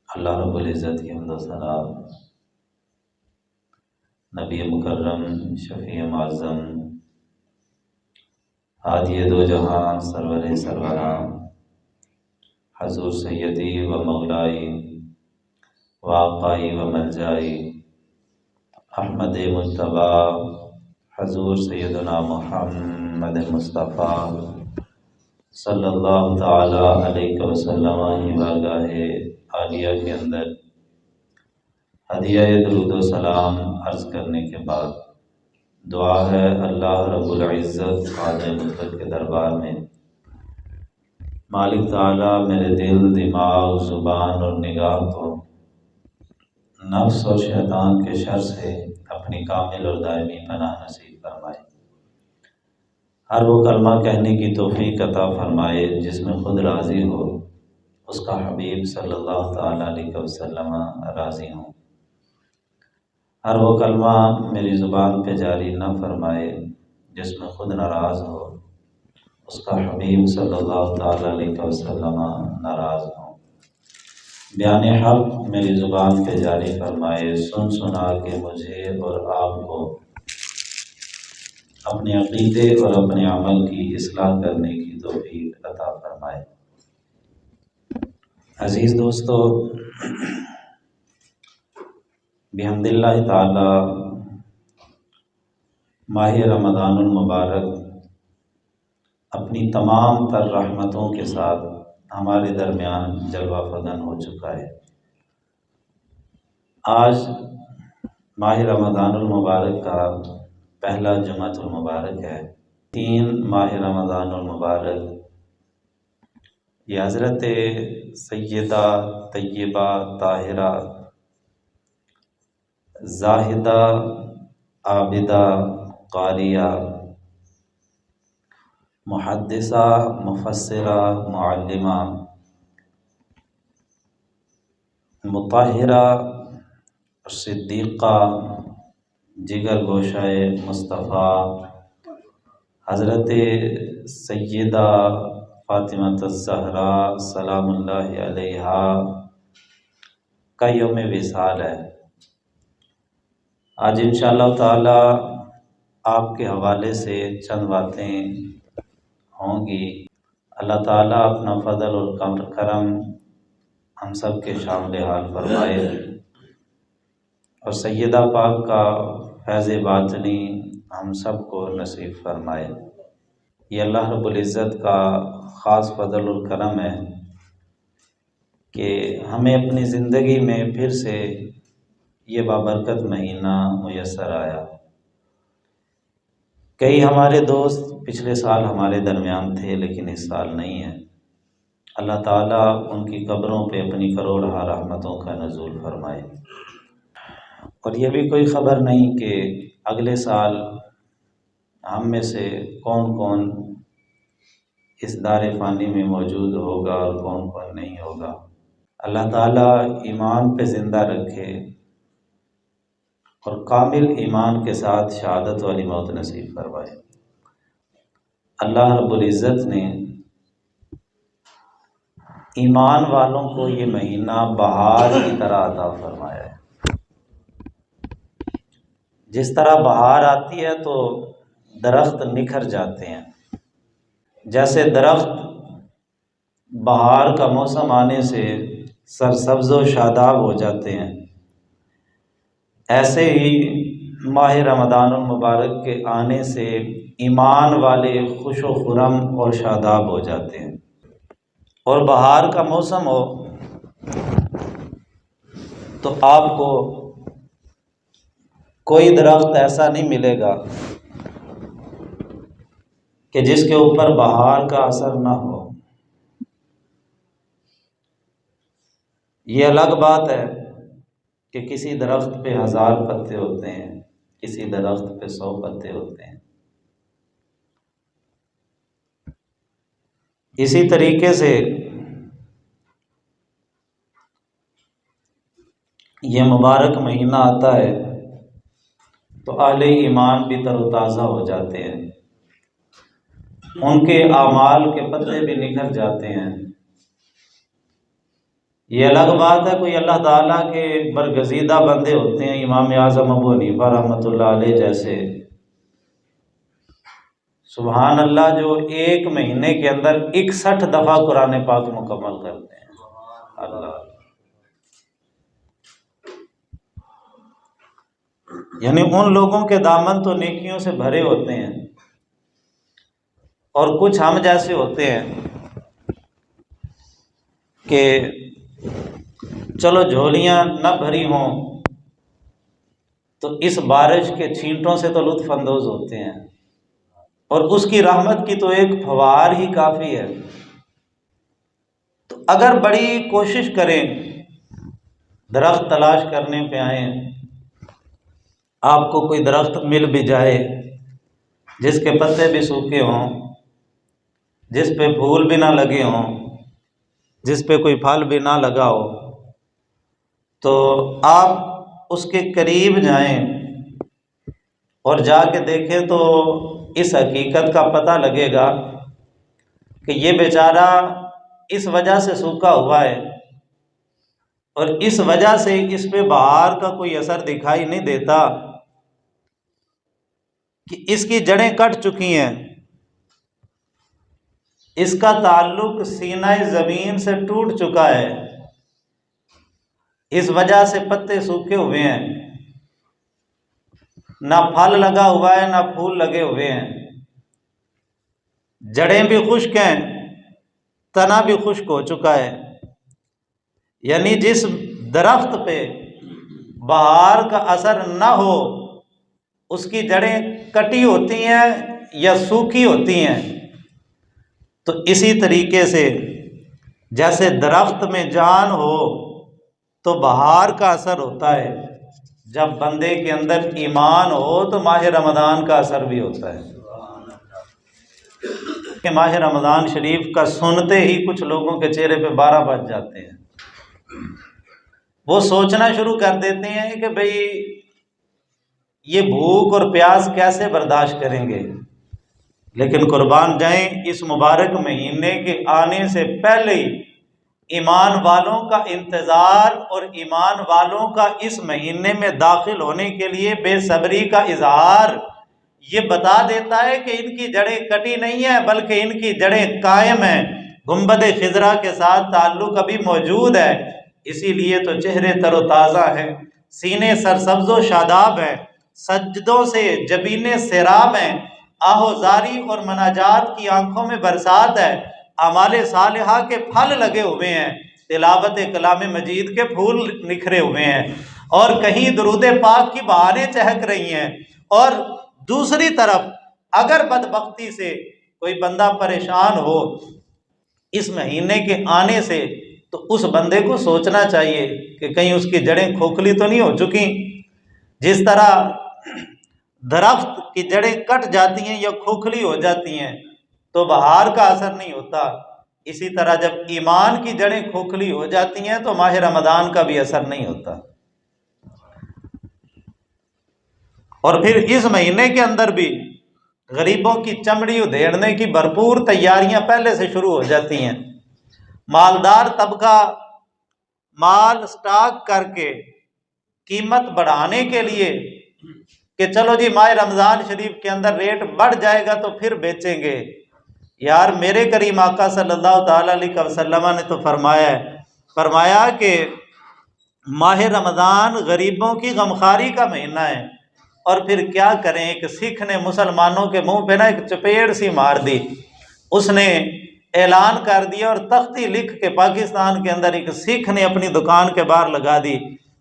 اللہ رب العزت کی حمد و ثنا، نبی مکرم شفیع معظم ہادی دو جہاں سرور سروراں حضور سیدی و مولائی و آقائی و ملجائی احمد مجتبی حضور سیدنا محمد مصطفیٰ صلی اللہ تعالی علیہ وسلم کی بارگاہ عالیہ کے اندر ہدیہ درود و سلام عرض کرنے کے بعد دعا ہے اللہ رب العزت خالق مطلق کے دربار میں مالک تعالی میرے دل، دماغ، زبان اور نگاہ کو نفس اور شیطان کے شر سے اپنی کامل اور دائمی پناہ نصیب فرمائے۔ ہر وہ کلمہ کہنے کی توفیق عطا فرمائے جس میں خود راضی ہو، اس کا حبیب صلی اللہ تعالی علیہ وسلم راضی ہوں۔ ہر وہ کلمہ میری زبان پہ جاری نہ فرمائے جس میں خود ناراض ہو، اس کا حبیب صلی اللہ تعالی علیہ وسلم ناراض ہوں۔ بیان حق میری زبان پہ جاری فرمائے، سن سنا کے مجھے اور آپ کو اپنے عقیدے اور اپنے عمل کی اصلاح کرنے کی توفیق عطا فرمائے۔ عزیز دوستو، بحمد اللہ تعالی ماہ رمضان المبارک اپنی تمام تر رحمتوں کے ساتھ ہمارے درمیان جلوہ فگن ہو چکا ہے۔ آج ماہ رمضان المبارک کا پہلا جمعۃ المبارک ہے۔ 3 ماہ رمضان المبارک یہ حضرت سیدہ طیبہ طاہرہ زاہدہ عابدہ قاریہ محدثہ مفسرہ معلمہ مطہرہ صدیقہ جگر گوشہ مصطفیٰ حضرت سیدہ فاطمہ الزہراء سلام اللہ علیہا کا یوم وصال ہے۔ آج انشاءاللہ تعالی آپ کے حوالے سے چند باتیں ہوں گی۔ اللہ تعالیٰ اپنا فضل اور کرم ہم سب کے شامل حال فرمائے اور سیدہ پاک کا فیض باطنی ہم سب کو نصیب فرمائے۔ یہ اللہ رب العزت کا خاص فضل اور کرم ہے کہ ہمیں اپنی زندگی میں پھر سے یہ بابرکت مہینہ میسر آیا۔ کئی ہمارے دوست پچھلے سال ہمارے درمیان تھے لیکن اس سال نہیں ہیں۔ اللہ تعالیٰ ان کی قبروں پہ اپنی کروڑہ رحمتوں کا نزول فرمائے۔ اور یہ بھی کوئی خبر نہیں کہ اگلے سال ہم میں سے کون کون اس دار فانی میں موجود ہوگا اور کون کون نہیں ہوگا۔ اللہ تعالیٰ ایمان پہ زندہ رکھے اور کامل ایمان کے ساتھ شہادت والی موت نصیب فرمائے۔ اللہ رب العزت نے ایمان والوں کو یہ مہینہ بہار کی طرح عطا فرمایا ہے۔ جس طرح بہار آتی ہے تو درخت نکھر جاتے ہیں، جیسے درخت بہار کا موسم آنے سے سرسبز و شاداب ہو جاتے ہیں، ایسے ہی ماہ رمضان المبارک کے آنے سے ایمان والے خوش و خرم اور شاداب ہو جاتے ہیں۔ اور بہار کا موسم ہو تو آپ کو کوئی درخت ایسا نہیں ملے گا کہ جس کے اوپر بہار کا اثر نہ ہو۔ یہ الگ بات ہے کہ کسی درخت پہ 1000 پتے ہوتے ہیں، کسی درخت پہ 100 پتے ہوتے ہیں۔ اسی طریقے سے یہ مبارک مہینہ آتا ہے تو اہل ایمان بھی تر و تازہ ہو جاتے ہیں، ان کے اعمال کے پتے بھی نکھر جاتے ہیں، یہ الگ بات ہے، کوئی اللہ تعالیٰ کے برگزیدہ بندے ہوتے ہیں، امام اعظم ابو حنیفہ رحمۃ اللہ علیہ جیسے، سبحان اللہ، جو ایک مہینے کے اندر 61 دفعہ قرآن پاک مکمل کرتے ہیں۔ اللہ، یعنی ان لوگوں کے دامن تو نیکیوں سے بھرے ہوتے ہیں، اور کچھ ہم جیسے ہوتے ہیں کہ چلو جھولیاں نہ بھری ہوں تو اس بارش کے چھینٹوں سے تو لطف اندوز ہوتے ہیں، اور اس کی رحمت کی تو ایک فوار ہی کافی ہے۔ تو اگر بڑی کوشش کریں، درخت تلاش کرنے پہ آئیں، آپ کو کوئی درخت مل بھی جائے جس کے پتے بھی سوکھے ہوں، جس پہ پھول بھی نہ لگے ہوں، جس پہ کوئی پھل بھی نہ لگا ہو، تو آپ اس کے قریب جائیں اور جا کے دیکھیں تو اس حقیقت کا پتہ لگے گا کہ یہ بیچارہ اس وجہ سے سوکھا ہوا ہے، اور اس وجہ سے اس پہ بہار کا کوئی اثر دکھائی نہیں دیتا کہ اس کی جڑیں کٹ چکی ہیں، اس کا تعلق سینہ زمین سے ٹوٹ چکا ہے، اس وجہ سے پتے سوکھے ہوئے ہیں، نہ پھل لگا ہوا ہے نہ پھول لگے ہوئے ہیں، جڑیں بھی خشک ہیں، تنا بھی خشک ہو چکا ہے۔ یعنی جس درخت پہ بہار کا اثر نہ ہو اس کی جڑیں کٹی ہوتی ہیں یا سوکھی ہوتی ہیں۔ تو اسی طریقے سے جیسے درخت میں جان ہو تو بہار کا اثر ہوتا ہے، جب بندے کے اندر ایمان ہو تو ماہ رمضان کا اثر بھی ہوتا ہے۔ کہ ماہ رمضان شریف کا سنتے ہی کچھ لوگوں کے چہرے پہ 12 بج جاتے ہیں، وہ سوچنا شروع کر دیتے ہیں کہ بھئی یہ بھوک اور پیاس کیسے برداشت کریں گے۔ لیکن قربان جائیں، اس مبارک مہینے کے آنے سے پہلے ہی ایمان والوں کا انتظار اور ایمان والوں کا اس مہینے میں داخل ہونے کے لیے بے صبری کا اظہار یہ بتا دیتا ہے کہ ان کی جڑیں کٹی نہیں ہیں بلکہ ان کی جڑیں قائم ہیں، گنبد خضرا کے ساتھ تعلق ابھی موجود ہے۔ اسی لیے تو چہرے تر و تازہ ہیں، سینے سرسبز و شاداب ہیں، سجدوں سے جبینے سیراب ہیں، آہو زاری اور مناجات کی آنکھوں میں برسات ہے، اعمال صالحہ کے پھل لگے ہوئے ہیں، تلاوت کلام مجید کے پھول نکھرے ہوئے ہیں، اور کہیں درود پاک کی بہاریں چہک رہی ہیں۔ اور دوسری طرف اگر بدبختی سے کوئی بندہ پریشان ہو اس مہینے کے آنے سے تو اس بندے کو سوچنا چاہیے کہ کہیں اس کی جڑیں کھوکھلی تو نہیں ہو چکی۔ جس طرح درخت کی جڑیں کٹ جاتی ہیں یا کھوکھلی ہو جاتی ہیں تو بہار کا اثر نہیں ہوتا، اسی طرح جب ایمان کی جڑیں کھوکھلی ہو جاتی ہیں تو ماہ رمضان کا بھی اثر نہیں ہوتا۔ اور پھر اس مہینے کے اندر بھی غریبوں کی چمڑی ادھیڑنے کی بھرپور تیاریاں پہلے سے شروع ہو جاتی ہیں۔ مالدار طبقہ مال سٹاک کر کے قیمت بڑھانے کے لیے کہ چلو جی ماہ رمضان شریف کے اندر ریٹ بڑھ جائے گا تو پھر بیچیں گے۔ یار میرے کریم آقا صلی اللہ تعالیٰ علیہ وسلم نے تو فرمایا کہ ماہ رمضان غریبوں کی غمخواری کا مہینہ ہے، اور پھر کیا کریں، ایک سکھ نے مسلمانوں کے منہ پہ ایک چپیڑ سی مار دی، اس نے اعلان کر دیا اور تختی لکھ کے پاکستان کے اندر ایک سکھ نے اپنی دکان کے باہر لگا دی،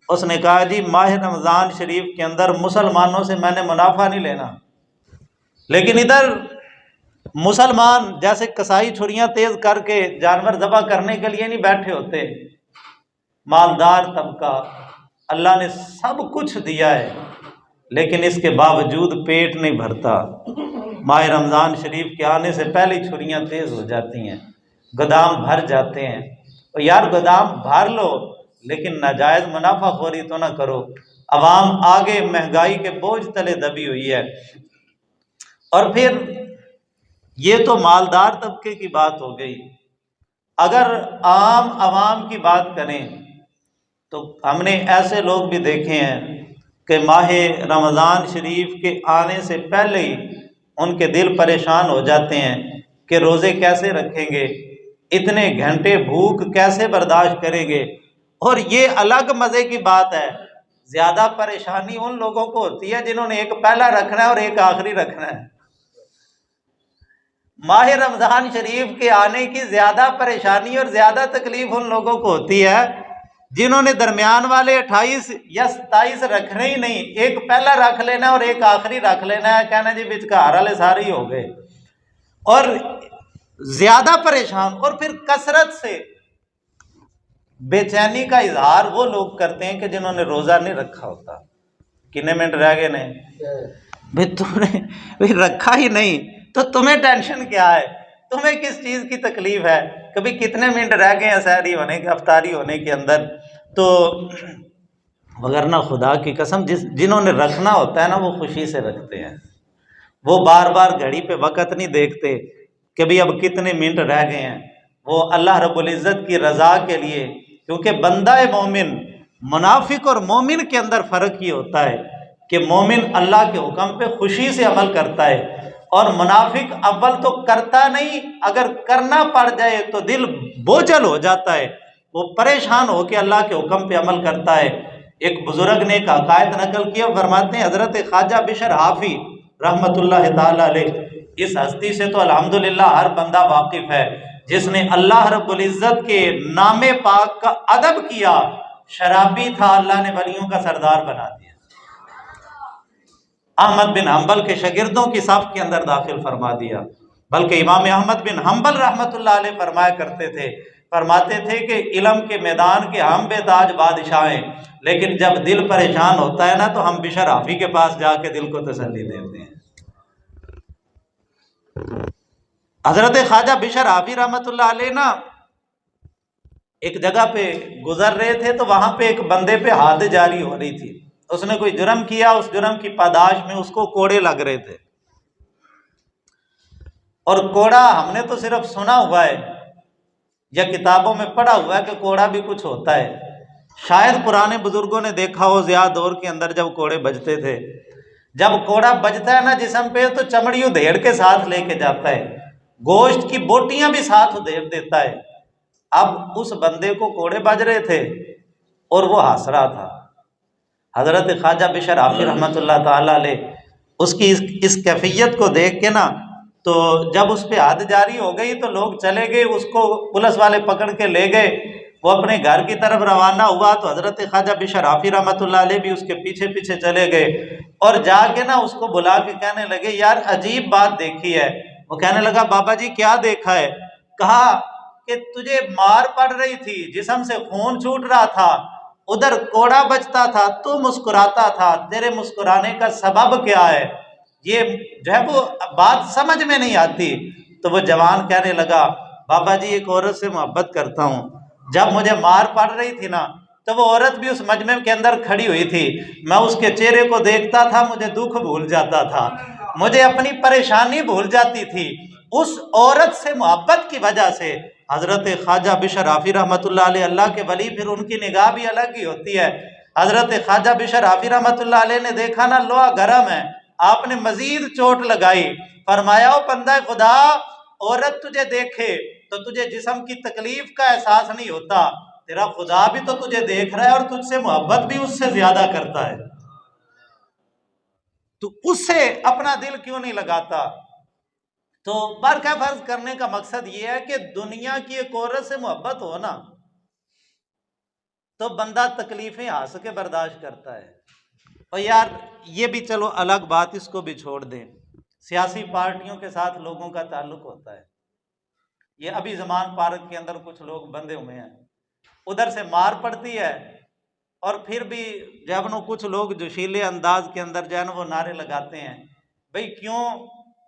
اس نے کہا جی ماہ رمضان شریف کے اندر مسلمانوں سے میں نے منافع نہیں لینا۔ لیکن ادھر مسلمان جیسے کسائی چھریاں تیز کر کے جانور ذبح کرنے کے لیے نہیں بیٹھے ہوتے، مالدار طبقہ اللہ نے سب کچھ دیا ہے لیکن اس کے باوجود پیٹ نہیں بھرتا۔ ماہ رمضان شریف کے آنے سے پہلے چھریاں تیز ہو جاتی ہیں، گودام بھر جاتے ہیں۔ اور یار گودام بھر لو لیکن ناجائز منافع خوری تو نہ کرو، عوام آگے مہنگائی کے بوجھ تلے دبی ہوئی ہے۔ اور پھر یہ تو مالدار طبقے کی بات ہو گئی، اگر عام عوام کی بات کریں تو ہم نے ایسے لوگ بھی دیکھے ہیں کہ ماہ رمضان شریف کے آنے سے پہلے ہی ان کے دل پریشان ہو جاتے ہیں کہ روزے کیسے رکھیں گے، اتنے گھنٹے بھوک کیسے برداشت کریں گے۔ اور یہ الگ مزے کی بات ہے، زیادہ پریشانی ان لوگوں کو ہوتی ہے جنہوں نے ایک پہلا رکھنا ہے اور ایک آخری رکھنا ہے۔ ماہ رمضان شریف کے آنے کی زیادہ پریشانی اور زیادہ تکلیف ان لوگوں کو ہوتی ہے جنہوں نے درمیان والے 28 یا 27 رکھنے ہی نہیں، ایک پہلا رکھ لینا ہے اور ایک آخری رکھ لینا ہے، کہنا جی بچکار والے سارے ہی ہو گئے، اور زیادہ پریشان۔ اور پھر کثرت سے بے چینی کا اظہار وہ لوگ کرتے ہیں کہ جنہوں نے روزہ نہیں رکھا ہوتا۔ کتنے منٹ رہ گئے نے بھائی، تم نے رکھا ہی نہیں تو تمہیں ٹینشن کیا ہے، تمہیں کس چیز کی تکلیف ہے؟ کبھی کتنے منٹ رہ گئے ہیں سحری ہونے کے، افطاری ہونے کے اندر؟ تو وگرنہ خدا کی قسم جنہوں نے رکھنا ہوتا ہے نا وہ خوشی سے رکھتے ہیں، وہ بار بار گھڑی پہ وقت نہیں دیکھتے کہ بھی اب کتنے منٹ رہ گئے ہیں، وہ اللہ رب العزت کی رضا کے لیے، کیونکہ بندہ مومن، منافق اور مومن کے اندر فرق یہ ہوتا ہے کہ مومن اللہ کے حکم پہ خوشی سے عمل کرتا ہے، اور منافق اول تو کرتا نہیں، اگر کرنا پڑ جائے تو دل بوجھل ہو جاتا ہے، وہ پریشان ہو کے اللہ کے حکم پہ عمل کرتا ہے۔ ایک بزرگ نے ایک عقائد نقل کیا، فرماتے ہیں حضرت خواجہ بشر حافی رحمت اللہ تعالی علیہ، اس ہستی سے تو الحمدللہ ہر بندہ واقف ہے جس نے اللہ رب العزت کے نام پاک کا ادب کیا، شرابی تھا اللہ نے ولیوں کا سردار بنا دیا، احمد بن حنبل کے شاگردوں کی صف کے اندر داخل فرما دیا۔ بلکہ امام احمد بن حنبل رحمت اللہ علیہ فرمایا کرتے تھے، فرماتے تھے کہ علم کے میدان کے ہم بے تاج بادشاہ ہیں، لیکن جب دل پریشان ہوتا ہے نا تو ہم بشر حافی کے پاس جا کے دل کو تسلی دیتے ہیں۔ حضرت خواجہ بشر حافی رحمت اللہ علیہ نا ایک جگہ پہ گزر رہے تھے تو وہاں پہ ایک بندے پہ حد جاری ہو رہی تھی، اس نے کوئی جرم کیا، اس جرم کی پاداش میں اس کو کوڑے لگ رہے تھے، اور کوڑا ہم نے تو صرف سنا ہوا ہے یا کتابوں میں پڑھا ہوا ہے کہ کوڑا بھی کچھ ہوتا ہے، شاید پرانے بزرگوں نے دیکھا ہو ضیاء دور کے اندر جب کوڑے بجتے تھے، جب کوڑا بجتا ہے نا جسم پہ تو چمڑی ادھیڑ کے ساتھ لے کے جاتا ہے، گوشت کی بوٹیاں بھی ساتھ ادھیڑ دیتا ہے۔ اب اس بندے کو کوڑے بج رہے تھے اور وہ ہنس رہا تھا۔ حضرت خواجہ بشر حافی رحمۃ اللہ تعالی علیہ اس کی اس کیفیت کو دیکھ کے نا تو جب اس پہ حد جاری ہو گئی تو لوگ چلے گئے، اس کو پولیس والے پکڑ کے لے گئے، وہ اپنے گھر کی طرف روانہ ہوا تو حضرت خواجہ بشر حافی رحمۃ اللہ علیہ بھی اس کے پیچھے پیچھے چلے گئے، اور جا کے نا اس کو بلا کے کہنے لگے یار عجیب بات دیکھی ہے۔ وہ کہنے لگا بابا جی کیا دیکھا ہے؟ کہا کہ تجھے مار پڑ رہی تھی، جسم سے خون چھوٹ رہا تھا، ادھر کوڑا بجتا تھا، تو مسکراتا تھا، تیرے مسکرانے کا سبب کیا ہے؟ یہ جو ہے وہ بات سمجھ میں نہیں آتی۔ تو وہ جوان کہنے لگا بابا جی ایک عورت سے محبت کرتا ہوں، جب مجھے مار پڑ رہی تھی نا تو وہ عورت بھی اس مجمع کے اندر کھڑی ہوئی تھی، میں اس کے چہرے کو دیکھتا تھا، مجھے دکھ بھول جاتا تھا، مجھے اپنی پریشانی بھول جاتی تھی، اس عورت سے محبت کی وجہ سے۔ حضرت خواجہ بشر حافی رحمۃ اللہ علیہ، اللہ کے ولی، پھر ان کی نگاہ بھی الگ ہی ہوتی ہے۔ حضرت خواجہ بشر حافی رحمۃ اللہ علیہ نے دیکھا نا لوہا گرم ہے، آپ نے مزید چوٹ لگائی، فرمایا او بندہ خدا، عورت تجھے دیکھے تو تجھے جسم کی تکلیف کا احساس نہیں ہوتا، تیرا خدا بھی تو تجھے دیکھ رہا ہے اور تجھ سے محبت بھی اس سے زیادہ کرتا ہے، تو اس سے اپنا دل کیوں نہیں لگاتا؟ تو برقع فرض کرنے کا مقصد یہ ہے کہ دنیا کی ایک عورت سے محبت ہو نا تو بندہ تکلیفیں ہنس کے برداشت کرتا ہے۔ اور یار یہ بھی چلو الگ بات، اس کو بھی چھوڑ دیں، سیاسی پارٹیوں کے ساتھ لوگوں کا تعلق ہوتا ہے، یہ ابھی زمان پارک کے اندر کچھ لوگ بندے ہوئے ہیں، ادھر سے مار پڑتی ہے، اور پھر بھی جب نو کچھ لوگ جوشیلے انداز کے اندر جو ہے نا وہ نعرے لگاتے ہیں بھئی کیوں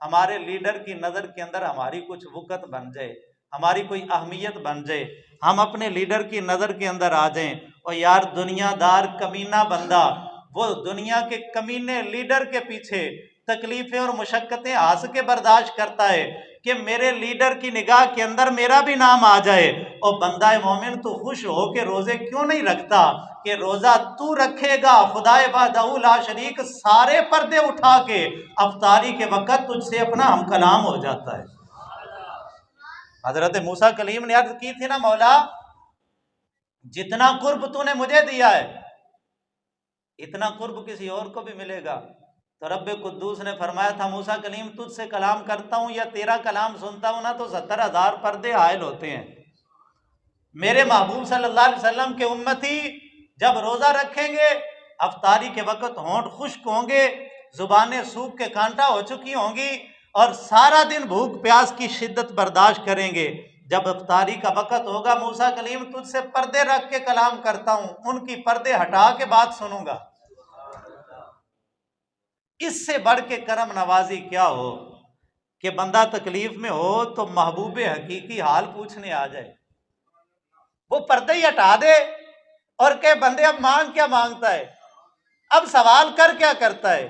ہمارے لیڈر کی نظر کے اندر ہماری کچھ وقت بن جائے، ہماری کوئی اہمیت بن جائے، ہم اپنے لیڈر کی نظر کے اندر آ جائیں۔ اور یار دنیا دار کمینہ بندہ وہ دنیا کے کمینے لیڈر کے پیچھے تکلیفیں اور مشقتیں ہنس کے برداشت کرتا ہے، کہ میرے لیڈر کی نگاہ کے اندر میرا بھی نام آ جائے۔ اور بندہ مومن تو خوش ہو کے روزے کیوں نہیں رکھتا کہ روزہ تو رکھے گا خدائے وحدہ لا شریک سارے پردے اٹھا کے افطاری کے وقت تجھ سے اپنا ہم کلام ہو جاتا ہے۔ حضرت موسیٰ کلیم نے عرض کی تھی نا، مولا جتنا قرب تو نے مجھے دیا ہے اتنا قرب کسی اور کو بھی ملے گا۔ تو رب قدوس نے فرمایا تھا موسیٰ کلیم تجھ سے کلام کرتا ہوں یا تیرا کلام سنتا ہوں نا تو 70,000 پردے حائل ہوتے ہیں۔ میرے محبوب صلی اللہ علیہ وسلم کے امتی جب روزہ رکھیں گے افطاری کے وقت ہونٹ خشک ہوں گے، زبانیں سوکھ کے کانٹا ہو چکی ہوں گی اور سارا دن بھوک پیاس کی شدت برداشت کریں گے۔ جب افطاری کا وقت ہوگا موسیٰ کلیم تجھ سے پردے رکھ کے کلام کرتا ہوں، ان کی پردے ہٹا کے بات سنوں گا۔ اس سے بڑھ کے کرم نوازی کیا ہو کہ بندہ تکلیف میں ہو تو محبوب حقیقی حال پوچھنے آ جائے، وہ پردے ہی ہٹا دے اور کہ بندے اب مانگ کیا مانگتا ہے، اب سوال کر کیا کرتا ہے۔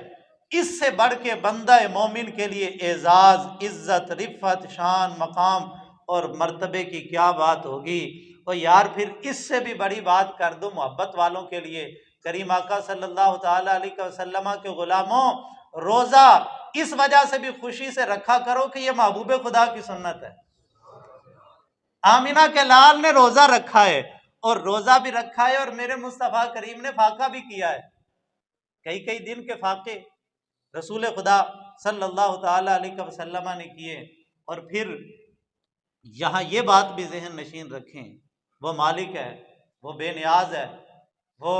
اس سے بڑھ کے بندہ مومن کے لیے اعزاز، عزت، رفعت، شان، مقام اور مرتبے کی کیا بات ہوگی۔ اور یار پھر اس سے بھی بڑی بات کر دو محبت والوں کے لیے، کریم آقا صلی اللہ تعالی علیہ وسلم کے غلاموں، روزہ اس وجہ سے بھی خوشی سے رکھا کرو کہ یہ محبوب خدا کی سنت ہے۔ آمینہ کے لال نے روزہ رکھا ہے اور روزہ بھی رکھا ہے اور میرے مصطفیٰ کریم نے فاقہ بھی کیا ہے، کئی کئی دن کے فاقے رسول خدا صلی اللہ تعالی علیہ وسلم نے کیے۔ اور پھر یہاں یہ بات بھی ذہن نشین رکھیں، وہ مالک ہے، وہ بے نیاز ہے، وہ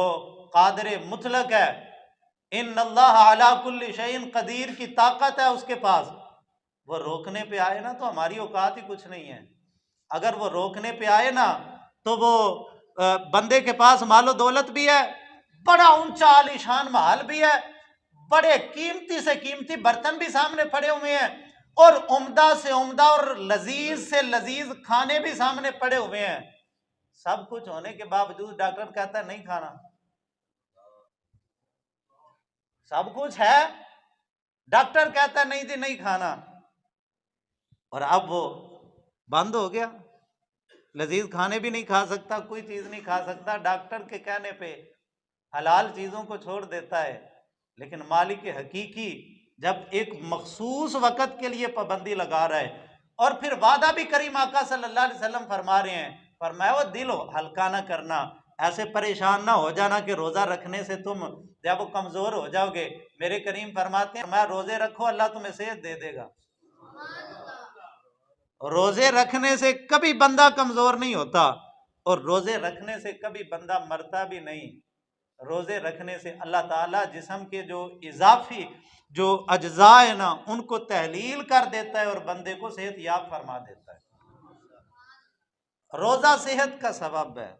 قادر مطلق ہے، ان اللہ علی کل شیء قدیر کی طاقت ہے اس کے پاس۔ وہ روکنے پہ آئے نا تو ہماری اوقات ہی کچھ نہیں ہے۔ اگر وہ روکنے پہ آئے نا تو وہ بندے کے پاس مال و دولت بھی ہے، بڑا اونچا عالی شان محل بھی ہے، بڑے قیمتی سے قیمتی برتن بھی سامنے پڑے ہوئے ہیں اور عمدہ سے عمدہ اور لذیذ سے لذیذ کھانے بھی سامنے پڑے ہوئے ہیں۔ سب کچھ ہونے کے باوجود ڈاکٹر کہتا ہے نہیں کھانا، سب کچھ ہے ڈاکٹر کہتا ہے نہیں جی نہیں کھانا، اور اب وہ بند ہو گیا، لذیذ کھانے بھی نہیں کھا سکتا، کوئی چیز نہیں کھا سکتا، ڈاکٹر کے کہنے پہ حلال چیزوں کو چھوڑ دیتا ہے۔ لیکن مالک حقیقی جب ایک مخصوص وقت کے لیے پابندی لگا رہا ہے اور پھر وعدہ بھی کریم آقا صلی اللہ علیہ وسلم فرما رہے ہیں، فرمایا وہ دل ہلکا نہ کرنا، ایسے پریشان نہ ہو جانا کہ روزہ رکھنے سے تم جب کمزور ہو جاؤ گے۔ میرے کریم فرماتے ہیں میں روزے رکھو اللہ تمہیں صحت دے دے گا۔ روزے رکھنے سے کبھی بندہ کمزور نہیں ہوتا اور روزے رکھنے سے کبھی بندہ مرتا بھی نہیں۔ روزے رکھنے سے اللہ تعالیٰ جسم کے جو اضافی جو اجزاء ہیں نا ان کو تحلیل کر دیتا ہے اور بندے کو صحت یاب فرما دیتا ہے۔ روزہ صحت کا سبب ہے۔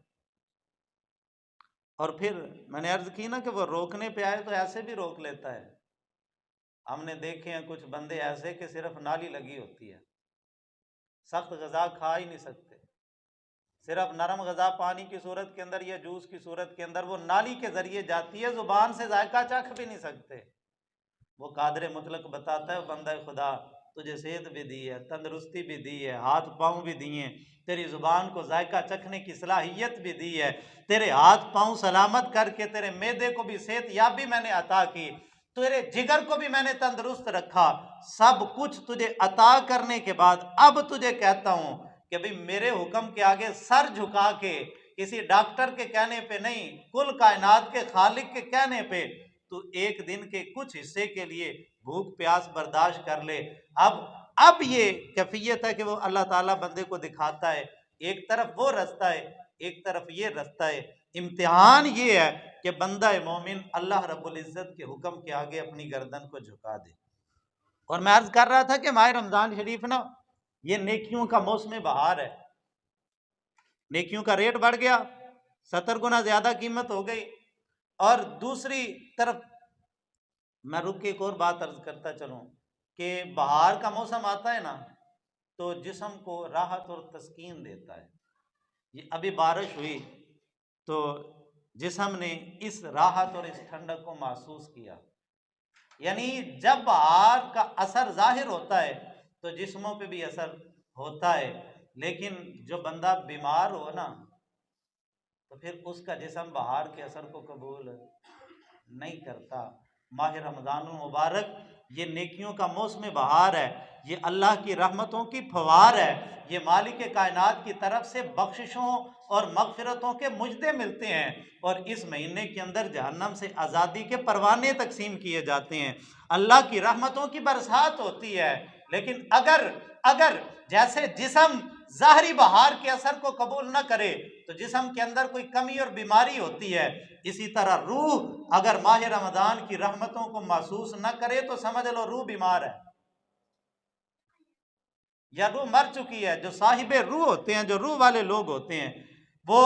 اور پھر میں نے عرض کی نا کہ وہ روکنے پہ آئے تو ایسے بھی روک لیتا ہے۔ ہم نے دیکھے ہیں کچھ بندے ایسے کہ صرف نالی لگی ہوتی ہے، سخت غذا کھا ہی نہیں سکتے، صرف نرم غذا پانی کی صورت کے اندر یا جوس کی صورت کے اندر وہ نالی کے ذریعے جاتی ہے، زبان سے ذائقہ چکھ بھی نہیں سکتے۔ وہ قادر مطلق بتاتا ہے بندہ خدا تجھے صحت بھی دی ہے، تندرستی بھی دی ہے، ہاتھ پاؤں بھی دیے، تیری زبان کو ذائقہ چکھنے کی صلاحیت بھی دی ہے، تیرے ہاتھ پاؤں سلامت کر کے تیرے معدے کو بھی صحت یابی میں نے عطا کی، تیرے جگر کو بھی میں نے تندرست رکھا، سب کچھ تجھے عطا کرنے کے بعد اب تجھے کہتا ہوں کہ بھئی میرے حکم کے آگے سر جھکا کے کسی ڈاکٹر کے کہنے پہ نہیں، کل کائنات کے خالق کے کہنے پہ تو ایک دن کے کچھ حصے کے لیے بھوک پیاس برداشت کر لے۔ اب یہ کیفیت ہے کہ وہ اللہ تعالیٰ بندے کو دکھاتا ہے، ایک طرف وہ رستہ ہے ایک طرف یہ رستہ ہے۔ امتحان یہ ہے کہ بندہ مومن اللہ رب العزت کے حکم کے آگے اپنی گردن کو جھکا دے۔ اور میں عرض کر رہا تھا کہ ماہ رمضان شریف نا یہ نیکیوں کا موسم بہار ہے، نیکیوں کا ریٹ بڑھ گیا، 70 گنا زیادہ قیمت ہو گئی۔ اور دوسری طرف میں رک کے ایک اور بات عرض کرتا چلوں کہ بہار کا موسم آتا ہے نا تو جسم کو راحت اور تسکین دیتا ہے۔ یہ ابھی بارش ہوئی تو جسم نے اس راحت اور اس ٹھنڈک کو محسوس کیا، یعنی جب بہار کا اثر ظاہر ہوتا ہے تو جسموں پہ بھی اثر ہوتا ہے، لیکن جو بندہ بیمار ہو نا تو پھر اس کا جسم بہار کے اثر کو قبول نہیں کرتا۔ ماہ رمضان المبارک یہ نیکیوں کا موسم بہار ہے، یہ اللہ کی رحمتوں کی پھوار ہے، یہ مالک کائنات کی طرف سے بخششوں اور مغفرتوں کے مجدے ملتے ہیں، اور اس مہینے کے اندر جہنم سے آزادی کے پروانے تقسیم کیے جاتے ہیں، اللہ کی رحمتوں کی برسات ہوتی ہے۔ لیکن اگر جیسے جسم ظاہری بہار کے اثر کو قبول نہ کرے تو جسم کے اندر کوئی کمی اور بیماری ہوتی ہے، اسی طرح روح اگر ماہ رمضان کی رحمتوں کو محسوس نہ کرے تو سمجھ لو روح بیمار ہے یا روح مر چکی ہے۔ جو صاحب روح ہوتے ہیں، جو روح والے لوگ ہوتے ہیں، وہ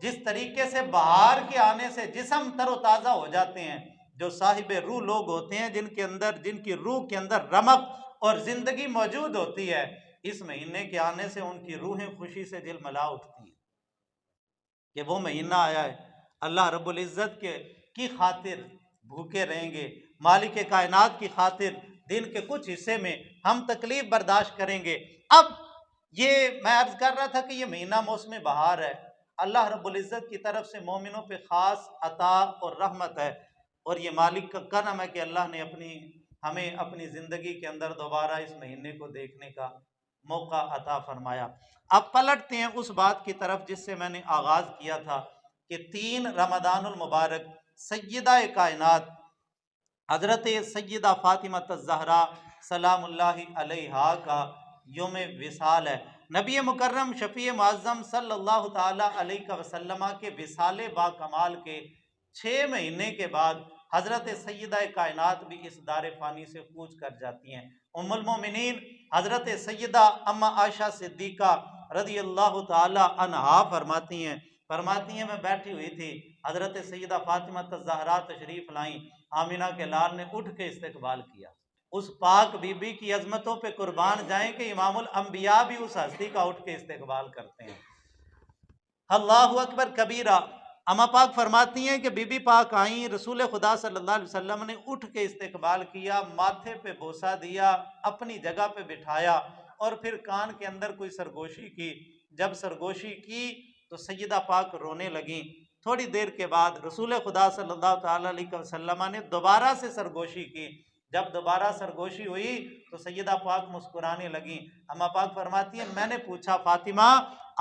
جس طریقے سے بہار کے آنے سے جسم تر و تازہ ہو جاتے ہیں، جو صاحب روح لوگ ہوتے ہیں جن کی روح کے اندر رمق اور زندگی موجود ہوتی ہے، اس مہینے کے آنے سے ان کی روحیں خوشی سے جھلملا اٹھتی ہیں کہ وہ مہینہ آیا ہے، اللہ رب العزت کی خاطر بھوکے رہیں گے، مالک کائنات کی خاطر دن کے کچھ حصے میں ہم تکلیف برداشت کریں گے۔ اب یہ میں عرض کر رہا تھا کہ یہ مہینہ موسم بہار ہے، اللہ رب العزت کی طرف سے مومنوں پہ خاص عطا اور رحمت ہے، اور یہ مالک کا کرم ہے کہ اللہ نے ہمیں اپنی زندگی کے اندر دوبارہ اس مہینے کو دیکھنے کا موقع عطا فرمایا۔ اب پلٹتے ہیں اس بات کی طرف جس سے میں نے آغاز کیا تھا کہ 3 رمضان المبارک سیدہ کائنات حضرت سیدہ فاطمہ الزہرا سلام اللہ علیہا کا یوم وصال ہے۔ نبی مکرم شفیع معظم صلی اللہ تعالی علیہ وسلم کے وصال با کمال کے 6 مہینے کے بعد حضرت سیدہ کائنات بھی اس دار فانی سے کوچ کر جاتی ہیں۔ ام المومنین حضرت سیدہ اما عائشہ صدیقہ رضی اللہ تعالی عنہا فرماتی ہیں میں بیٹھی ہوئی تھی، حضرت سیدہ فاطمہ الزہرا تشریف لائیں، آمینہ کے لال نے اٹھ کے استقبال کیا۔ اس پاک بی بی کی عظمتوں پہ قربان جائیں کہ امام الانبیاء بھی اس ہستی کا اٹھ کے استقبال کرتے ہیں۔ اللہ اکبر کبیرہ۔ اما پاک فرماتی ہیں کہ بی بی پاک آئیں، رسول خدا صلی اللہ علیہ وسلم نے اٹھ کے استقبال کیا، ماتھے پہ بوسہ دیا، اپنی جگہ پہ بٹھایا، اور پھر کان کے اندر کوئی سرگوشی کی۔ جب سرگوشی کی تو سیدہ پاک رونے لگیں۔ تھوڑی دیر کے بعد رسول خدا صلی اللہ تعالی علیہ وسلم نے دوبارہ سے سرگوشی کی۔ جب دوبارہ سرگوشی ہوئی تو سیدہ پاک مسکرانے لگیں۔ اما پاک فرماتی ہیں میں نے پوچھا فاطمہ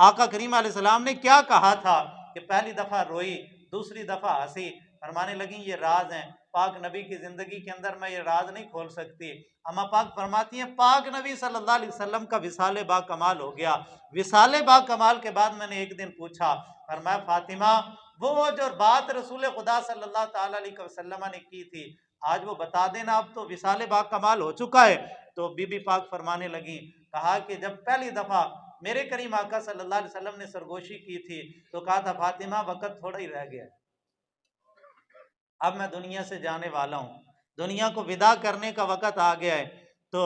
آقا کریم علیہ السلام نے کیا کہا تھا کہ پہلی دفعہ روئی دوسری دفعہ ہنسی؟ فرمانے لگیں یہ راز ہیں، پاک نبی کی زندگی کے اندر میں یہ راز نہیں کھول سکتی۔ اما پاک فرماتی ہیں پاک نبی صلی اللہ علیہ وسلم کا وصال با کمال ہو گیا۔ وصال با کمال کے بعد میں نے ایک دن پوچھا، فرمایا فاطمہ وہ جو بات رسول خدا صلی اللہ تعالی علیہ وسلم نے کی تھی آج وہ بتا دینا، اب تو وصال با کمال ہو چکا ہے۔ تو بی بی پاک فرمانے لگیں، کہا کہ جب پہلی دفعہ میرے کریم آقا صلی اللہ علیہ وسلم نے سرگوشی کی تھی تو کہا تھا فاطمہ وقت تھوڑا ہی رہ گیا، اب میں دنیا سے جانے والا ہوں، دنیا کو ودا کرنے کا وقت آ گیا ہے۔ تو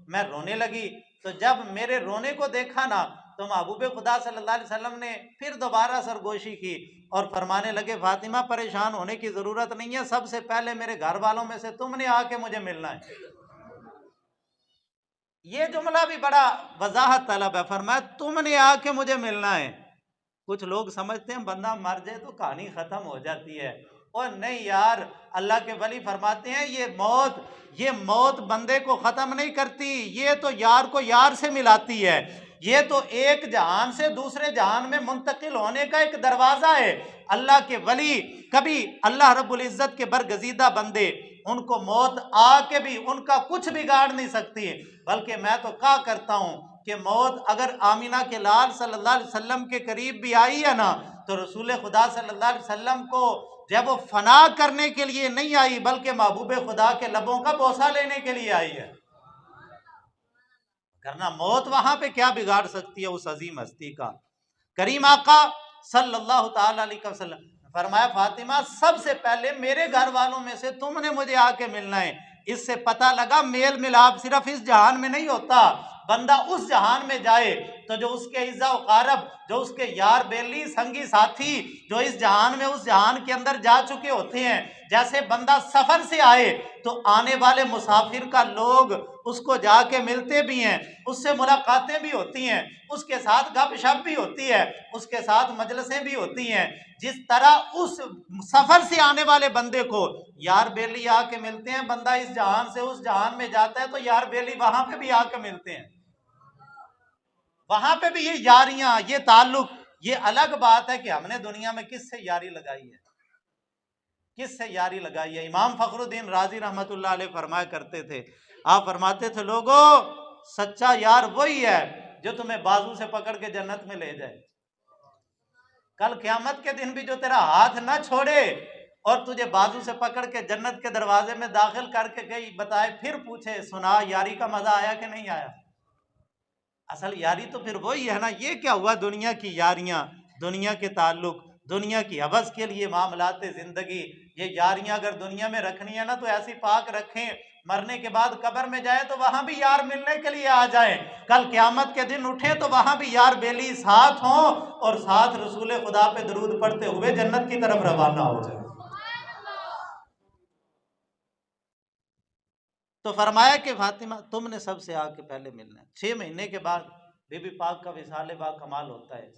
میں رونے لگی، تو جب میرے رونے کو دیکھا نا تو محبوب خدا صلی اللہ علیہ وسلم نے پھر دوبارہ سرگوشی کی اور فرمانے لگے فاطمہ پریشان ہونے کی ضرورت نہیں ہے، سب سے پہلے میرے گھر والوں میں سے تم نے آ کے مجھے ملنا ہے۔ یہ جملہ بھی بڑا وضاحت طلب ہے، فرمایا تم نے آ کے مجھے ملنا ہے۔ کچھ لوگ سمجھتے ہیں بندہ مر جائے تو کہانی ختم ہو جاتی ہے، اور نہیں یار، اللہ کے ولی فرماتے ہیں یہ موت بندے کو ختم نہیں کرتی، یہ تو یار کو یار سے ملاتی ہے، یہ تو ایک جہان سے دوسرے جہان میں منتقل ہونے کا ایک دروازہ ہے۔ اللہ کے ولی کبھی اللہ رب العزت کے برگزیدہ بندے ان کو موت آ کے بھی ان کا کچھ بگاڑ نہیں سکتی، بلکہ میں تو کہا کرتا ہوں کہ موت اگر آمینہ کے لال صلی اللہ علیہ وسلم کے قریب بھی آئی ہے نا تو رسول خدا صلی اللہ علیہ وسلم کو جب وہ فنا کرنے کے لیے نہیں آئی بلکہ محبوب خدا کے لبوں کا بوسہ لینے کے لیے آئی ہے، کرنا موت وہاں پہ کیا بگاڑ سکتی ہے اس عظیم ہستی کا۔ کریم آقا صلی اللہ تعالی علیہ وسلم فرمایا فاطمہ سب سے پہلے میرے گھر والوں میں سے تم نے مجھے آ کے ملنا ہے۔ اس سے پتہ لگا میل ملاپ صرف اس جہان میں نہیں ہوتا، بندہ اس جہان میں جائے تو جو اس کے عزا و قارب، جو اس کے یار بیلی سنگی ساتھی جو اس جہان میں اس جہان کے اندر جا چکے ہوتے ہیں، جیسے بندہ سفر سے آئے تو آنے والے مسافر کا لوگ اس کو جا کے ملتے بھی ہیں، اس سے ملاقاتیں بھی ہوتی ہیں، اس کے ساتھ گپ شپ بھی ہوتی ہے، اس کے ساتھ مجلسیں بھی ہوتی ہیں، جس طرح اس سفر سے آنے والے بندے کو یار بیلی آ کے ملتے ہیں، بندہ اس جہان سے اس جہان میں جاتا ہے تو یار بیلی وہاں پہ بھی آ کے ملتے ہیں، وہاں پہ بھی یہ یاریاں، یہ تعلق۔ یہ الگ بات ہے کہ ہم نے دنیا میں کس سے یاری لگائی ہے، کس سے یاری لگائی ہے۔ امام فخر الدین رازی رحمت اللہ علیہ فرمایا کرتے تھے، آپ فرماتے تھے لوگوں سچا یار وہی ہے جو تمہیں بازو سے پکڑ کے جنت میں لے جائے، کل قیامت کے دن بھی جو تیرا ہاتھ نہ چھوڑے اور تجھے بازو سے پکڑ کے جنت کے دروازے میں داخل کر کے کہیں بتائے، پھر پوچھے سنا یاری کا مزہ آیا کہ نہیں آیا۔ اصل یاری تو پھر وہی ہے نا۔ یہ کیا ہوا دنیا کی یاریاں، دنیا کے تعلق، دنیا کی حوث کے لیے معاملات زندگی، یہ یاریاں اگر دنیا میں رکھنی ہے نا تو ایسی پاک رکھیں، مرنے کے بعد قبر میں جائیں تو وہاں بھی یار ملنے کے لیے آ جائیں، کل قیامت کے دن اٹھیں تو وہاں بھی یار بیلی ساتھ ہوں اور ساتھ رسول خدا پہ درود پڑھتے ہوئے جنت کی طرف روانہ ہو جائیں۔ تو فرمایا کہ فاطمہ تم نے سب سے آ کے پہلے ملنا ہے۔ 6 مہینے کے بعد بی بی پاک کا وصال با کمال ہوتا ہے۔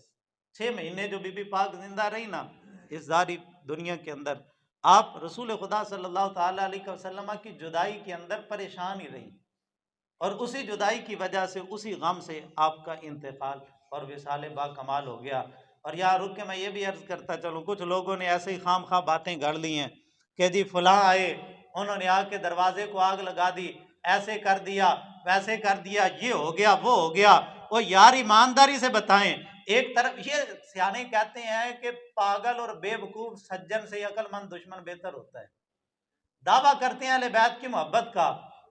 6 مہینے جو بی بی پاک زندہ رہی نا اس ظاہری دنیا کے اندر، آپ رسول خدا صلی اللہ تعالیٰ علیہ وسلم کی جدائی کے اندر پریشان ہی رہی، اور اسی جدائی کی وجہ سے، اسی غم سے آپ کا انتقال اور وصال با کمال ہو گیا۔ اور یہاں رک کے میں یہ بھی عرض کرتا چلوں، کچھ لوگوں نے ایسے ہی خام خواہ باتیں گھڑ لی ہیں کہ جی فلاں آئے، انہوں نے آ کے دروازے کو آگ لگا دی، ایسے کر دیا، ویسے کر دیا، یہ ہو گیا وہ ہو گیا۔ وہ یار ایمانداری سے بتائیں، ایک طرف یہ سیانے کہتے ہیں کہ پاگل اور بے وقوف سجن سے عقل مند دشمن بہتر ہوتا ہے۔ دعویٰ کرتے ہیں اہل بیت کی محبت کا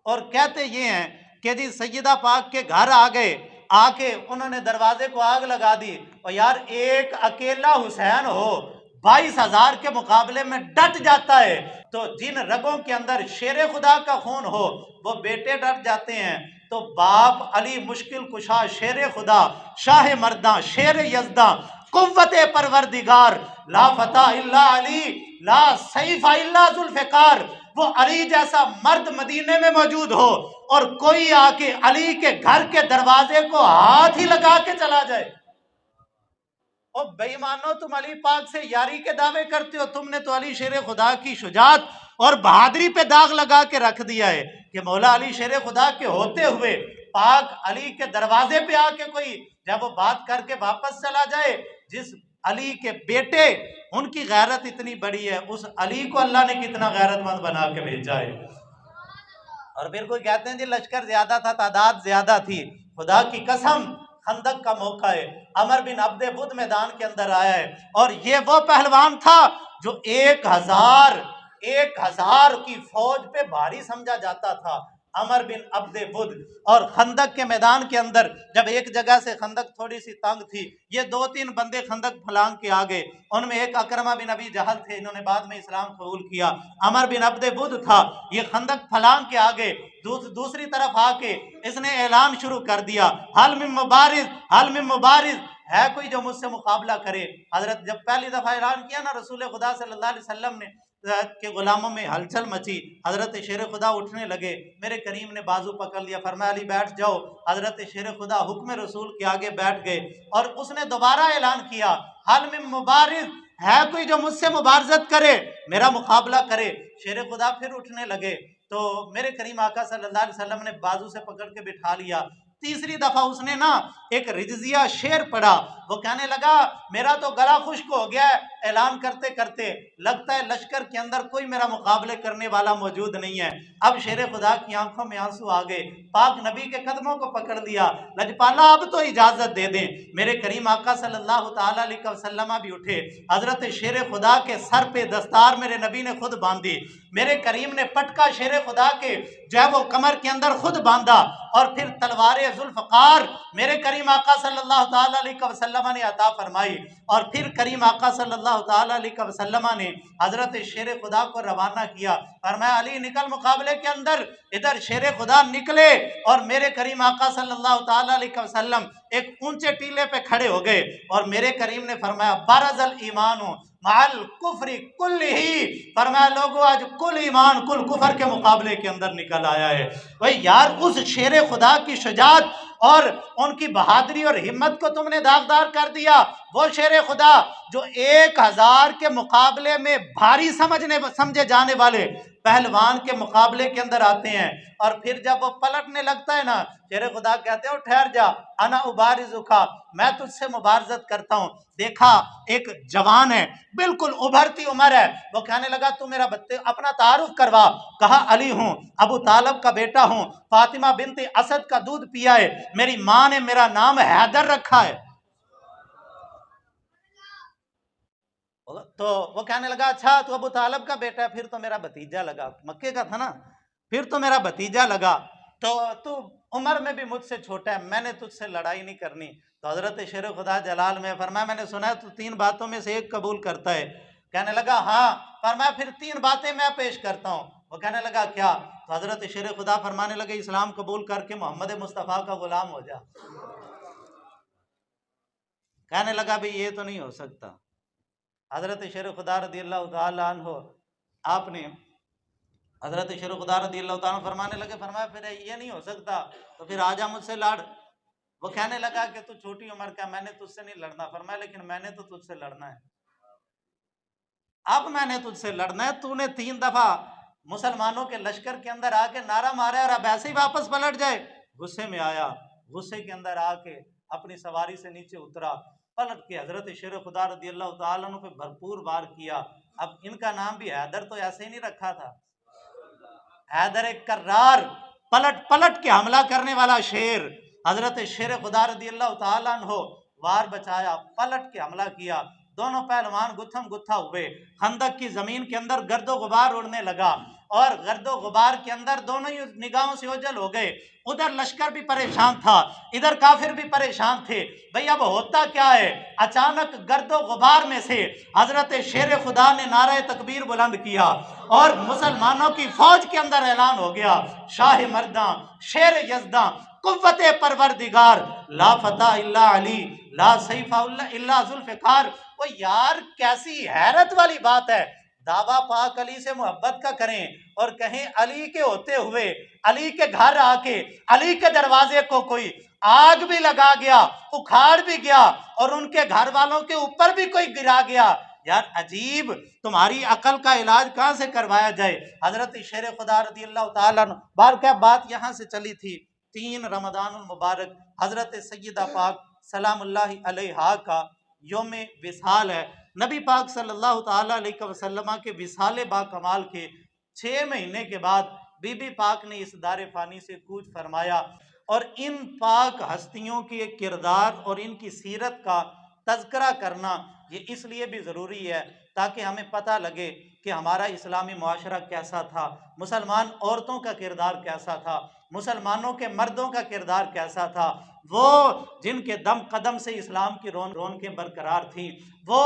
اور کہتے یہ ہیں کہ جی سیدہ پاک کے گھر آ گئے، آ کے انہوں نے دروازے کو آگ لگا دی، اور یار ایک اکیلا حسین ہو 22,000 کے مقابلے میں ڈٹ جاتا ہے، تو جن رگوں کے اندر شیر خدا کا خون ہو وہ بیٹے ڈٹ جاتے ہیں، تو باپ علی مشکل کشا شیر خدا شاہ مرداں شیر یزداں قوت پروردگار لا فتح الا علی لا سیف الا ذوالفقار، وہ علی جیسا مرد مدینے میں موجود ہو اور کوئی آ کے علی کے گھر کے دروازے کو ہاتھ ہی لگا کے چلا جائے۔ او بے ایمانو، تم علی پاک سے یاری کے دعوے کرتے ہو، تم نے تو علی شیر خدا کی شجاعت اور بہادری پہ داغ لگا کے رکھ دیا ہے کہ مولا علی شیر خدا کے ہوتے ہوئے پاک علی کے دروازے پہ آ کے کوئی جب وہ بات کر کے واپس چلا جائے، جس علی کے بیٹے ان کی غیرت اتنی بڑی ہے، اس علی کو اللہ نے کتنا غیرت مند بنا کے بھیجا ہے۔ اور پھر کوئی کہتے ہیں جی لشکر زیادہ تھا، تعداد زیادہ تھی، خدا کی قسم خندق کا موقع ہے، عمر بن عبد بدھ میدان کے اندر آیا ہے، اور یہ وہ پہلوان تھا جو 1000 کی فوج پہ بھاری سمجھا جاتا تھا، عمر بن عبد بدھ۔ اور خندق کے میدان کے اندر جب ایک جگہ سے خندق تھوڑی سی تنگ تھی، یہ 2-3 بندے خندق پھلانگ کے آگے، ان میں ایک اکرمہ بن ابی جہل تھے، انہوں نے بعد میں اسلام قبول کیا، عمر بن عبد بدھ تھا، یہ خندق پھلانگ کے آگے دوسری طرف آ کے اس نے اعلان شروع کر دیا، حل من مبارز، حل من مبارز، ہے کوئی جو مجھ سے مقابلہ کرے۔ حضرت جب پہلی دفعہ اعلان کیا نا رسول خدا صلی اللہ علیہ وسلم نے کہ غلاموں میں ہلچل مچی، حضرت شیر خدا اٹھنے لگے، میرے کریم نے بازو پکڑ لیا، فرمایا علی بیٹھ جاؤ، حضرت شیر خدا حکم رسول کے آگے بیٹھ گئے، اور اس نے دوبارہ اعلان کیا حل من مبارز، ہے کوئی جو مجھ سے مبارزت کرے، میرا مقابلہ کرے۔ شیر خدا پھر اٹھنے لگے تو میرے کریم آقا صلی اللہ علیہ وسلم نے بازو سے پکڑ کے بٹھا لیا۔ تیسری دفعہ اس نے نا ایک رجزیہ شعر پڑھا، وہ کہنے لگا میرا تو گلا خشک ہو گیا ہے اعلان کرتے کرتے، لگتا ہے لشکر کے اندر کوئی میرا مقابلے کرنے والا موجود نہیں ہے۔ اب شیر خدا کی آنکھوں میں آنسو آ گئے، پاک نبی کے قدموں کو پکڑ لیا، لجپالا اب تو اجازت دے دیں۔ میرے کریم آقا صلی اللہ تعالیٰ علیہ وسلم بھی اٹھے، حضرت شیر خدا کے سر پہ دستار میرے نبی نے خود باندھی، میرے کریم نے پٹکا شیر خدا کے جو ہے وہ کمر کے اندر خود باندھا، اور پھر تلوار ذوالفقار میرے کریم آقا صلی اللہ تعالیٰ علیہ وسلم نے عطا فرمائی، اور پھر کریم آقا صلی اللہ تعالیٰ علیہ وسلم نے حضرت شیر خدا کو روانہ کیا، فرمایا علی نکل مقابلے کے اندر، ادھر شیر خدا نکلے اور میرے کریم آقا صلی اللہ تعالیٰ علیہ وسلم ایک اونچے ٹیلے پہ کھڑے ہو گئے، اور میرے کریم نے فرمایا بارز الایمان مع الکفر کل ہی، فرمایا لوگوں آج کل ایمان کل کفر کے مقابلے کے اندر نکل آیا ہے۔ بھئی یار اس شیر خدا کی شجاعت اور ان کی بہادری اور ہمت کو تم نے داغدار کر دیا، وہ شیر خدا جو 1000 کے مقابلے میں بھاری سمجھے جانے والے پہلوان کے مقابلے کے اندر آتے ہیں، اور پھر جب وہ پلٹنے لگتا ہے نا، شیر خدا کہتے ہو ٹھہر جا، انا ابارزکا، میں تجھ سے مبارزت کرتا ہوں۔ دیکھا ایک جوان ہے، بالکل ابھرتی عمر ہے، وہ کہنے لگا تو میرا اپنا تعارف کروا، کہا علی ہوں، ابو طالب کا بیٹا ہوں، فاطمہ بنت اسد کا دودھ پیا ہے، میری ماں نے میرا نام حیدر رکھا ہے۔ تو وہ کہنے لگا اچھا تو ابو طالب کا بیٹا ہے، پھر تو میرا بھتیجا لگا، مکے کا تھا نا، پھر تو میرا بھتیجا لگا، تو عمر میں بھی مجھ سے چھوٹا ہے، میں نے تجھ سے لڑائی نہیں کرنی۔ تو حضرت شیر خدا جلال میں فرمایا میں نے سنا ہے تو 3 باتوں میں سے ایک قبول کرتا ہے، کہنے لگا ہاں، فرمایا پھر 3 باتیں میں پیش کرتا ہوں، وہ کہنے لگا کیا؟ تو حضرت شیر خدا فرمانے لگے اسلام قبول کر کے محمد مصطفیٰ کا غلام ہو جا۔ کہنے لگا بھی یہ تو نہیں ہو سکتا۔ حضرت شیر خدا رضی اللہ تعالیٰ عنہ آپ نے حضرت شیر خدا رضی اللہ تعالیٰ عنہ فرمانے لگے، فرمایا پھر یہ نہیں ہو سکتا تو پھر آجا مجھ سے لڑ۔ وہ کہنے لگا کہ تو چھوٹی عمر کا، میں نے تجھ سے نہیں لڑنا، فرمایا لیکن میں نے تو تجھ سے لڑنا ہے، اب میں نے تجھ سے لڑنا ہے، تو نے 3 دفعہ مسلمانوں کے لشکر کے اندر آ کے نعرہ مارا اور اب ایسے ہی واپس پلٹ جائے۔ غصے میں آیا، غصے کے اندر آ کے اپنی سواری سے نیچے اترا، پلٹ کے حضرت شیر خدا رضی اللہ تعالیٰ عنہ پہ بھرپور وار کیا۔ اب ان کا نام بھی حیدر تو ایسے ہی نہیں رکھا تھا، حیدر ایک کرار، پلٹ پلٹ کے حملہ کرنے والا شیر۔ حضرت شیر خدا رضی اللہ تعالیٰ عنہ وار بچایا، پلٹ کے حملہ کیا، دونوں پہلوان گتھم گتھا ہوئے، خندق کی زمین کے اندر گرد و غبار اڑنے لگا، اور گرد و غبار کے اندر دونوں ہی نگاہوں سے اوجھل ہو گئے، ادھر لشکر بھی پریشان تھا، ادھر کافر بھی پریشان تھے، بھئی اب ہوتا کیا ہے؟ اچانک گرد و غبار میں سے حضرت شیر خدا نے نعرہ تکبیر بلند کیا، اور مسلمانوں کی فوج کے اندر اعلان ہو گیا شاہ مرداں شیر یزداں قوت پروردگار، لا فتح الا علی، لا سیف الا ذوالفقار۔ وہ یار کیسی حیرت والی بات ہے، دعویٰ پاک علی سے محبت کا کریں اور کہیں علی کے ہوتے ہوئے علی کے گھر آ کے علی کے دروازے کو کوئی آگ بھی لگا گیا، اکھاڑ بھی گیا، اور ان کے گھر والوں کے اوپر بھی کوئی گرا گیا، یار عجیب، تمہاری عقل کا علاج کہاں سے کروایا جائے؟ حضرت شیر خدا رضی اللہ تعالیٰ عنہ بار بات یہاں سے چلی تھی، 3 رمضان المبارک حضرت سیدہ پاک سلام اللہ علیہا کا یوم وصال ہے، نبی پاک صلی اللہ تعالیٰ علیہ وسلم کے وصال با کمال کے 6 مہینے کے بعد بی بی پاک نے اس دار فانی سے کوچ فرمایا، اور ان پاک ہستیوں کے کردار اور ان کی سیرت کا تذکرہ کرنا یہ اس لیے بھی ضروری ہے تاکہ ہمیں پتہ لگے کہ ہمارا اسلامی معاشرہ کیسا تھا، مسلمان عورتوں کا کردار کیسا تھا، مسلمانوں کے مردوں کا کردار کیسا تھا، وہ جن کے دم قدم سے اسلام کی رونقیں برقرار تھیں، وہ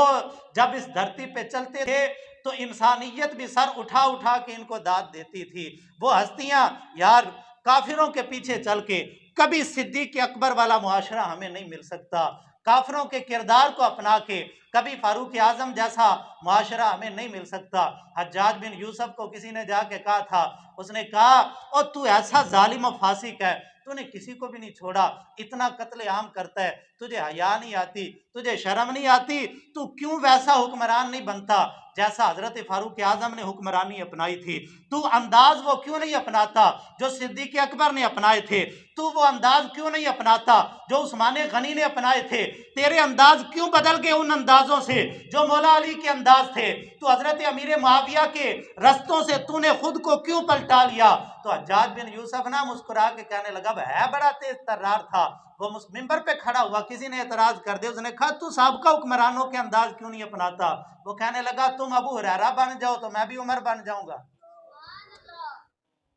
جب اس دھرتی پہ چلتے تھے تو انسانیت بھی سر اٹھا اٹھا کے ان کو داد دیتی تھی، وہ ہستیاں یار کافروں کے پیچھے چل کے کبھی صدیق اکبر والا معاشرہ ہمیں نہیں مل سکتا، کافروں کے کردار کو اپنا کے کبھی فاروق اعظم جیسا معاشرہ ہمیں نہیں مل سکتا۔ حجاج بن یوسف کو کسی نے جا کے کہا تھا، اس نے کہا او تو ایسا ظالم و فاسق ہے، تو نے کسی کو بھی نہیں چھوڑا، اتنا قتل عام کرتا ہے، تجھے حیا نہیں آتی، تجھے شرم نہیں آتی، تو کیوں ویسا حکمران نہیں بنتا جیسا حضرت فاروق اعظم نے حکمرانی اپنائی تھی، تو انداز وہ کیوں نہیں اپناتا جو صدیق اکبر نے اپنائے تھے، تو وہ انداز کیوں نہیں اپناتا جو عثمان غنی نے اپنائے تھے، تیرے انداز کیوں بدل گئے ان اندازوں سے جو مولا علی کے انداز تھے، تو حضرت امیر معاویہ کے رستوں سے تو نے خود کو کیوں پلٹا لیا؟ تو حجاج بن یوسف نہ مسکرا کے کہنے لگا ہے بڑا تیز ترار تھا، وہ ممبر پہ کھڑا ہوا، کسی نے اعتراض کر دیا، اس نے کہا تو سابقہ حکمرانوں کے انداز کیوں نہیں اپناتا؟ وہ کہنے لگا تم ابو ہریرہ بن جاؤ تو میں بھی عمر بن جاؤں گا۔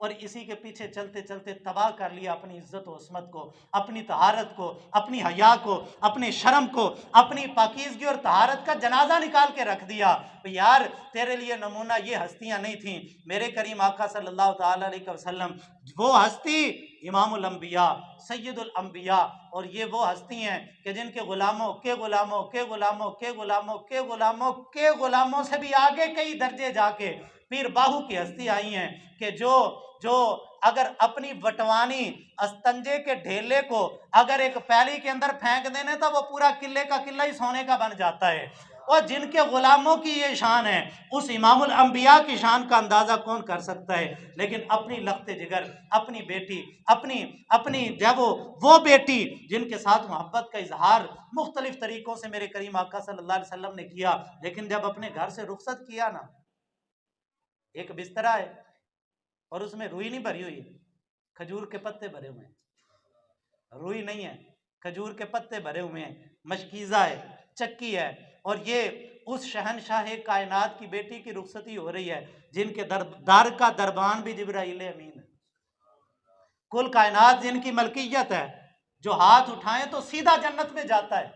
اور اسی کے پیچھے چلتے چلتے تباہ کر لیا اپنی عزت و عصمت کو، اپنی طہارت کو، اپنی حیا کو، اپنے شرم کو، اپنی پاکیزگی اور طہارت کا جنازہ نکال کے رکھ دیا۔ یار تیرے لیے نمونہ یہ ہستیاں نہیں تھیں، میرے کریم آقا صلی اللہ تعالیٰ علیہ وسلم وہ ہستی امام الانبیاء سید الانبیاء، اور یہ وہ ہستی ہیں کہ جن کے غلاموں کے غلاموں کے غلاموں کے غلاموں کے غلاموں کے غلاموں سے بھی آگے کئی درجے جا کے پیر باہو کی ہستی آئی ہیں کہ جو اگر اپنی وٹوانی استنجے کے ڈھیلے کو اگر ایک پیلی کے اندر پھینک دینے تو وہ پورا قلعے کا قلعہ ہی سونے کا بن جاتا ہے۔ اور جن کے غلاموں کی یہ شان ہے، اس امام الانبیاء کی شان کا اندازہ کون کر سکتا ہے؟ لیکن اپنی لخت جگر، اپنی بیٹی، اپنی جب وہ بیٹی جن کے ساتھ محبت کا اظہار مختلف طریقوں سے میرے کریم آقا صلی اللہ علیہ وسلم نے کیا، لیکن جب اپنے گھر سے رخصت کیا نا، ایک بسترا ہے اور اس میں روئی نہیں بھری ہوئی، کھجور کے پتے بھرے ہوئے ہیں، روئی نہیں ہے، کھجور کے پتے بھرے ہوئے ہیں، مشکیزہ ہے، چکی ہے، اور یہ اس شہنشاہ کائنات کی بیٹی کی رخصتی ہو رہی ہے جن کے در کا دربان بھی جبرائیل امین ہے، کل کائنات جن کی ملکیت ہے، جو ہاتھ اٹھائیں تو سیدھا جنت میں جاتا ہے۔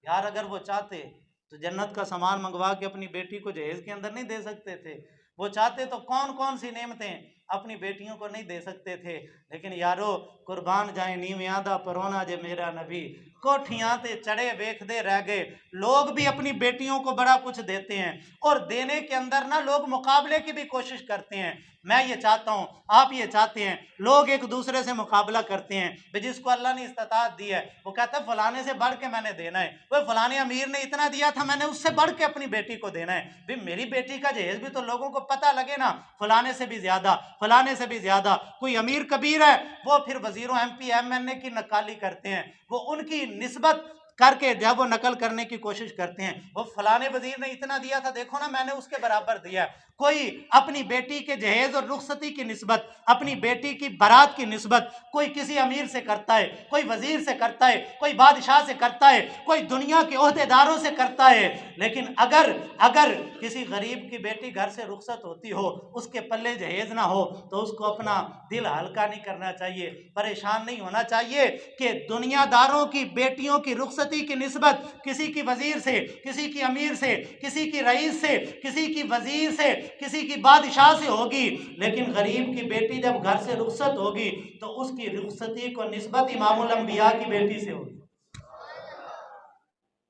یار اگر وہ چاہتے تو جنت کا سامان منگوا کے اپنی بیٹی کو جہیز کے اندر نہیں دے سکتے تھے؟ وہ چاہتے تو کون کون سی نعمتیں اپنی بیٹیوں کو نہیں دے سکتے تھے؟ لیکن یارو قربان جائیں نیویاں دا پرونا جے میرا نبی، کوٹھیاں تے چڑھے ویکھ دے رہ گئے۔ لوگ بھی اپنی بیٹیوں کو بڑا کچھ دیتے ہیں، اور دینے کے اندر نا لوگ مقابلے کی بھی کوشش کرتے ہیں۔ میں یہ چاہتا ہوں، آپ یہ چاہتے ہیں، لوگ ایک دوسرے سے مقابلہ کرتے ہیں، جس کو اللہ نے استطاعت دی ہے وہ کہتا ہے فلانے سے بڑھ کے میں نے دینا ہے، وہ فلانے امیر نے اتنا دیا تھا میں نے اس سے بڑھ کے اپنی بیٹی کو دینا ہے۔ بھی میری بیٹی کا جہیز بھی تو لوگوں کو پتہ لگے نا، فلانے سے بھی زیادہ، فلانے سے بھی زیادہ۔ کوئی امیر کبیر ہے، وہ پھر وزیروں ایم پی ایم این اے کی نقالی کرتے ہیں، وہ ان کی نسبت کر کے جب وہ نقل کرنے کی کوشش کرتے ہیں، وہ فلانے وزیر نے اتنا دیا تھا، دیکھو نا میں نے اس کے برابر دیا ہے۔ کوئی اپنی بیٹی کے جہیز اور رخصتی کی نسبت، اپنی بیٹی کی برات کی نسبت کوئی کسی امیر سے کرتا ہے، کوئی وزیر سے کرتا ہے، کوئی بادشاہ سے کرتا ہے، کوئی دنیا کے عہدے داروں سے کرتا ہے۔ لیکن اگر کسی غریب کی بیٹی گھر سے رخصت ہوتی ہو، اس کے پلے جہیز نہ ہو، تو اس کو اپنا دل ہلکا نہیں کرنا چاہیے، پریشان نہیں ہونا چاہیے کہ دنیا داروں کی بیٹیوں کی رخصتی کی نسبت کسی کی وزیر سے، کسی کی امیر سے، کسی کی رئیس سے، کسی کی وزیر سے، کسی کی بادشاہ سے ہوگی، لیکن غریب کی بیٹی جب گھر سے رخصت ہوگی تو اس کی رخصتی کو نسبت امام الانبیاء کی بیٹی سے ہوگی۔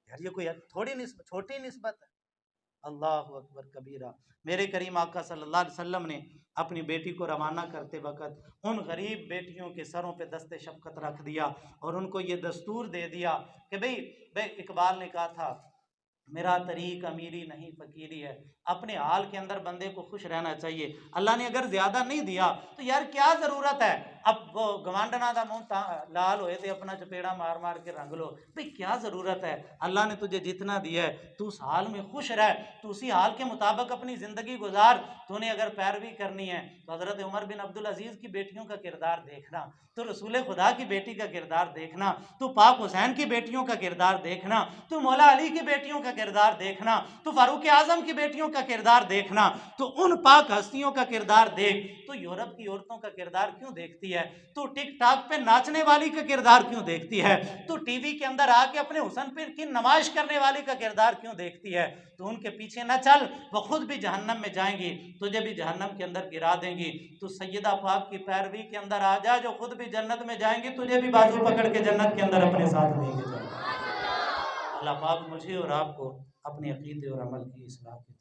یار یہ کوئی تھوڑی نسبت، چھوٹی نسبت ہے۔ اللہ اکبر کبیرہ۔ میرے کریم آقا صلی اللہ علیہ وسلم نے اپنی بیٹی کو روانہ کرتے وقت ان غریب بیٹیوں کے سروں پہ دست شفقت رکھ دیا اور ان کو یہ دستور دے دیا کہ بھئی اقبال نے کہا تھا میرا طریق امیری نہیں فقیری ہے، اپنے حال کے اندر بندے کو خوش رہنا چاہیے۔ اللہ نے اگر زیادہ نہیں دیا تو یار کیا ضرورت ہے؟ اب وہ گوانڈنا دا منہ لال ہوئے تھے اپنا چپیڑا مار مار کے رنگ لو، بھئی کیا ضرورت ہے؟ اللہ نے تجھے جتنا دیا ہے تو اس حال میں خوش رہ، تو اسی حال کے مطابق اپنی زندگی گزار۔ تو نے اگر پیروی کرنی ہے تو حضرت عمر بن عبدالعزیز کی بیٹیوں کا کردار دیکھنا، تو رسول خدا کی بیٹی کا کردار دیکھنا، تو پاک حسین کی بیٹیوں کا کردار دیکھنا، تو مولا علی کی بیٹیوں کا کردار دیکھنا، تو فاروق اعظم کی بیٹیوں کا کردار دیکھنا، تو ان پاک ہستیوں کا کردار دیکھ۔ تو یورپ کی عورتوں کا کردار کیوں دیکھتی ہے؟ تو ٹک ٹاک پہ ناچنے والی کا کردار کیوں دیکھتی ہے؟ تو ٹی وی کے اندر آ کے اپنے حسن پہ کی نمائش کرنے والی کا کردار کیوں دیکھتی ہے؟ تو ان کے پیچھے نہ چل، وہ خود بھی جہنم میں جائیں گی، تجھے بھی جہنم کے اندر گرا دیں گی۔ تو سیدہ پاک کی پیروی کے اندر آ جا، جو خود بھی جنت میں جائیں گی، تجھے بھی بازو پکڑ کے جنت کے اندر اپنے ساتھ لے کے جائیں گے۔ اللہ پاک مجھے اور آپ کو اپنے عقیدے اور عمل کی اصلاح کی